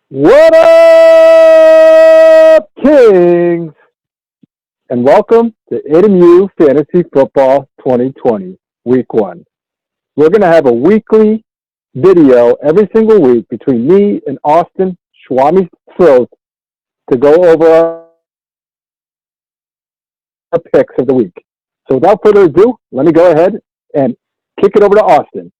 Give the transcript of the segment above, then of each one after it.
What up, Kings? And welcome to AMU Fantasy Football 2020, Week 1. We're going to have a weekly video every single week between me and Austin Schwami Thrills to go over our picks of the week. So without further ado, let me go ahead and kick it over to Austin.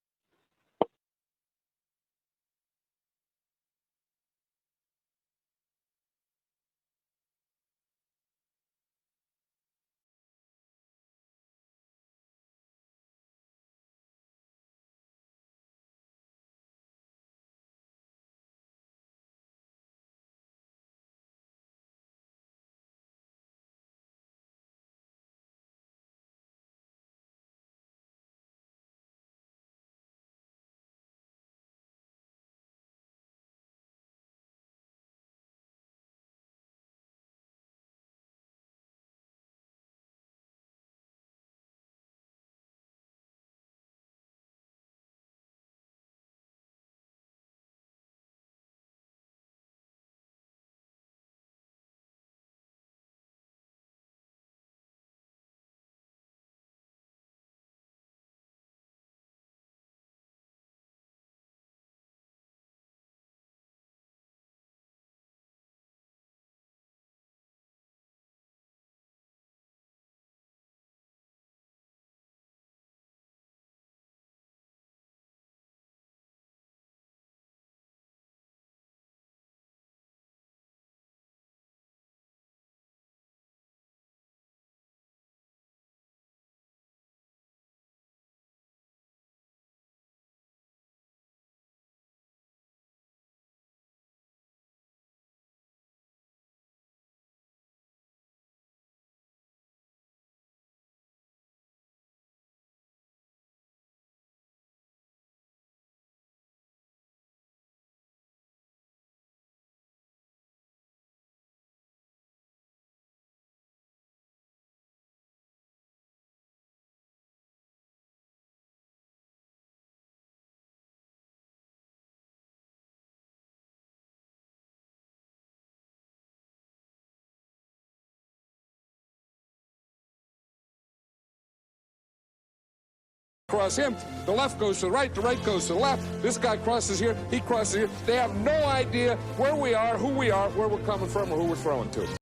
Cross him, the left goes to the right goes to the left. This guy crosses here, he crosses here. They have no idea where we are, who we are, where we're coming from, or who we're throwing to.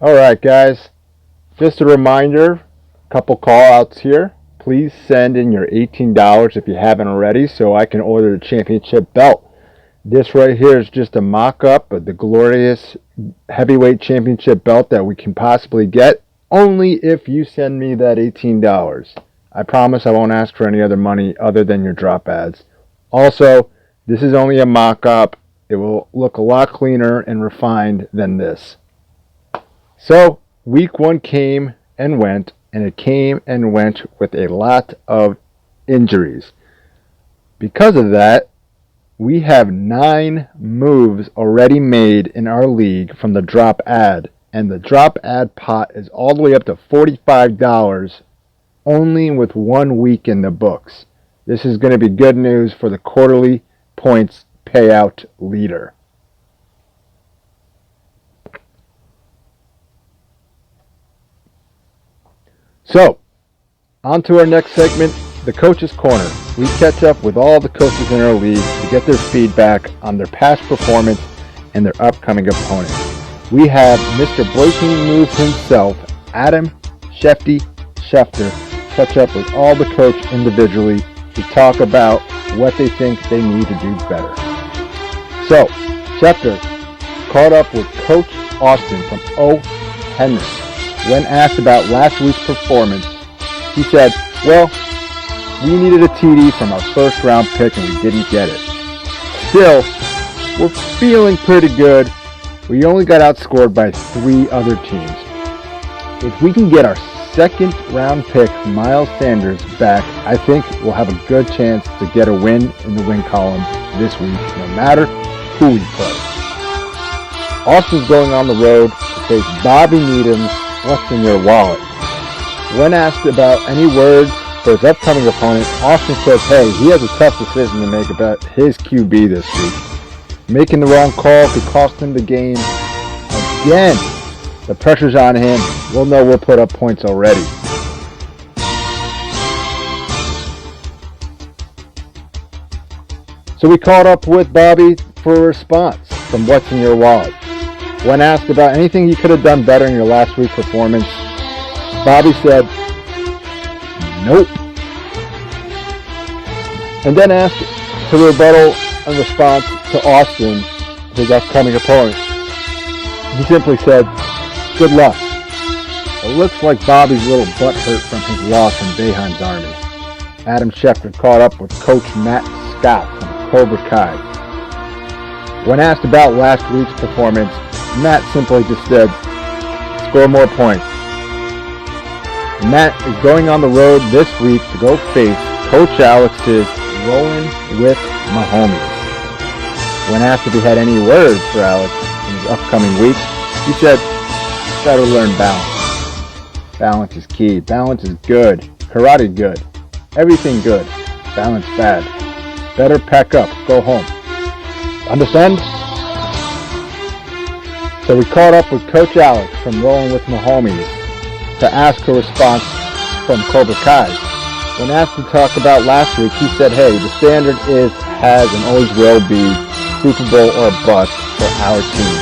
All right, guys. Just a reminder, a couple call outs here. Please send in your $18 if you haven't already so I can order the championship belt. This right here is just a mock-up of the glorious heavyweight championship belt that we can possibly get only if you send me that $18. I promise I won't ask for any other money other than your drop ads. Also, this is only a mock-up. It will look a lot cleaner and refined than this. So, week 1 came and went, and it came and went with a lot of injuries. Because of that, we have 9 moves already made in our league from the drop ad, and the drop ad pot is all the way up to $45 only with 1 week in the books. This is going to be good news for the quarterly points payout leader. So, on to our next segment, the Coach's Corner. We catch up with all the coaches in our league to get their feedback on their past performance and their upcoming opponents. We have Mr. Breaking News himself, Adam Schefter, catch up with all the coach individually to talk about what they think they need to do better. So, Schefter caught up with Coach Austin from O. Henry. When asked about last week's performance, he said, well, we needed a TD from our first round pick and we didn't get it. Still, we're feeling pretty good. We only got outscored by 3 other teams. If we can get our second round pick, Miles Sanders, back, I think we'll have a good chance to get a win in the win column this week, no matter who we play. Austin's going on the road to face Bobby Needham's What's in Your Wallet. When asked about any words for his upcoming opponent, Austin says, hey, he has a tough decision to make about his QB this week. Making the wrong call could cost him the game. Again, the pressure's on him. We'll know we'll put up points already. So we caught up with Bobby for a response from What's in Your Wallet. When asked about anything you could have done better in your last week's performance, Bobby said, nope. And then asked to rebuttal in response to Austin, his upcoming opponent. He simply said, good luck. It looks like Bobby's a little butt hurt from his loss from Boeheim's Army. Adam Schefter caught up with Coach Matt Scott from Cobra Kai. When asked about last week's performance, Matt simply just said, score more points. Matt is going on the road this week to go face Coach Alex's Rolling with Mahomes. When asked if he had any words for Alex in his upcoming week, he said, gotta learn balance. Balance is key. Balance is good. Karate good. Everything good. Balance bad. Better pack up. Go home. Understand? So we caught up with Coach Alex from Rolling with Mahomes to ask a response from Cobra Kai. When asked to talk about last week, he said, hey, the standard is, has, and always will be Super Bowl or bust for our team.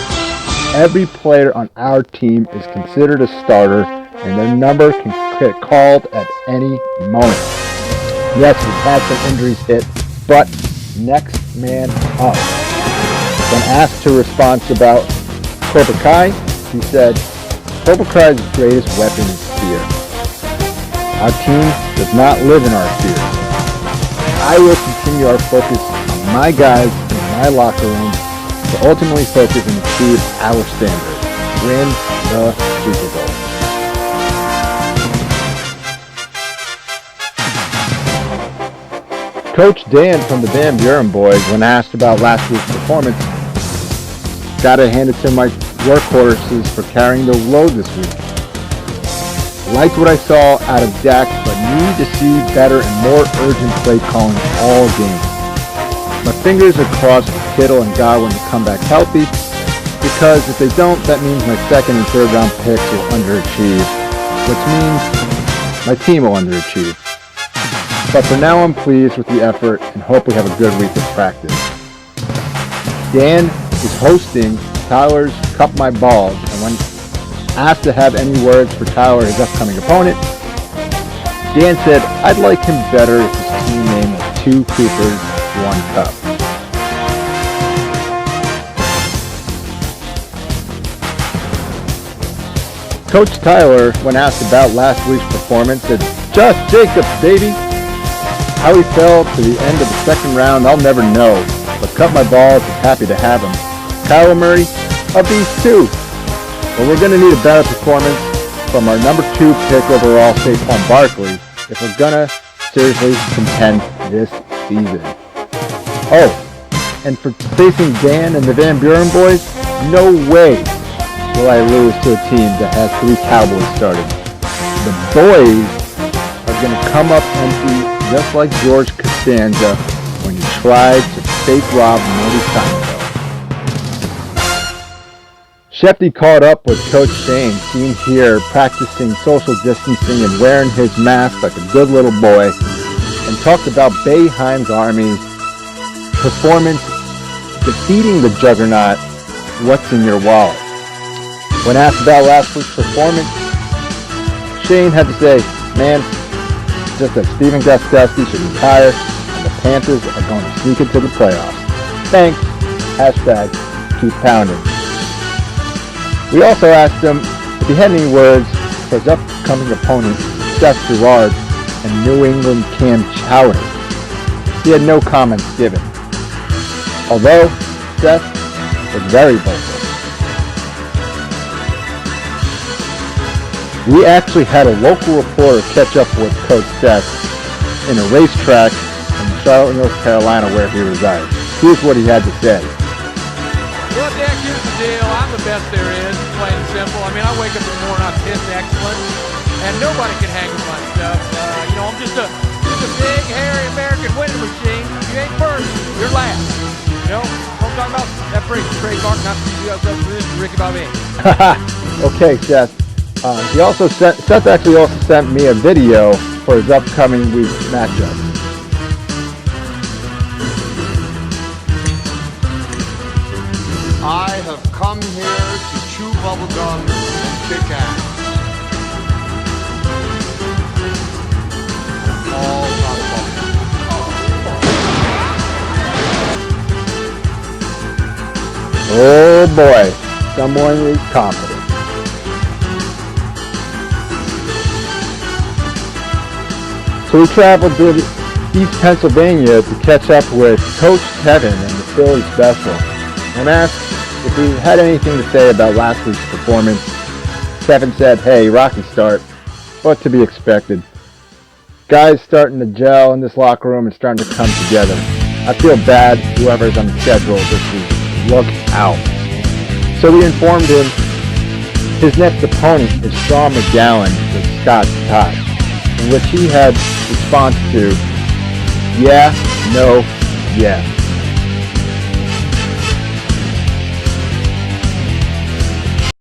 Every player on our team is considered a starter, and their number can get called at any moment. Yes, we've had some injuries hit, but next man up. When asked to respond about Cobra Kai, he said, Cobra Kai's greatest weapon is fear. Our team does not live in our fear. I will continue our focus on my guys in my locker room to ultimately focus and achieve our standard. Win the Super Bowl. Coach Dan from the Van Buren boys, when asked about last week's performance, gotta hand it to my workhorses for carrying the load this week. Liked what I saw out of Dak, but need to see better and more urgent play calling all game. My fingers are crossed for Kittle and Godwin to come back healthy, because if they don't, that means my second and third round picks will underachieve, which means my team will underachieve. But for now, I'm pleased with the effort and hope we have a good week of practice. Dan is hosting Tyler's Cup My Balls, and when Asked to have any words for Tyler, his upcoming opponent, Dan said, "I'd like him better if his team name was 2 Coopers, 1 Cup." Coach Tyler, when asked about last week's performance, said, "Josh Jacobs, baby." How he fell to the end of the second round, I'll never know, but cut my balls, was happy to have him. Kyler Murray, a beast too. But we're going to need a better performance from our number 2 pick overall, Saquon Barkley, if we're going to seriously contend this season. Oh, and for facing Dan and the Van Buren boys, no way will I lose to a team that has 3 Cowboys starting. The boys are going to come up empty just like George Costanza when he tried to fake rob Marty Seinfeld. Shefty caught up with Coach Shane, seen here practicing social distancing and wearing his mask like a good little boy, and talked about Boeheim's Army's performance defeating the juggernaut, What's in Your Wallet. When asked about last week's performance, Shane had to say, "Man, just that Stephen Gostkowski should retire and the Panthers are going to sneak into the playoffs. Thanks. Hashtag keep pounding." We also asked him if he had any words for his upcoming opponent, Seth Girard, and New England Cam Chowder. He had no comments given, although Seth was very vocal. We actually had a local reporter catch up with Coach Seth in a racetrack in Charlotte, North Carolina, where he resides. Here's what he had to say. Well, Dick, here's the deal. I'm the best there is, plain and simple. I mean, I wake up in the morning, I'm pissed excellent, and nobody can hang with my stuff. I'm just a big, hairy American winning machine. You ain't first, you're last. I'm talking about that phrase, trademark, not Ricky Bobby. Okay, Seth. Seth actually also sent me a video for his upcoming week's matchup. I have come here to chew bubblegum and kick ass. All out of bubblegum. Oh boy, someone is confident. So we traveled to East Pennsylvania to catch up with Coach Kevin and the Philly Special, and asked if he had anything to say about last week's performance. Kevin said, "Hey, rocky start, but to be expected. Guys starting to gel in this locker room and starting to come together. I feel bad whoever's on the schedule this week. Look out." So we informed him his next opponent is Sean McGowan with Scott's Tots, in which he had response to, "Yeah, no, yeah."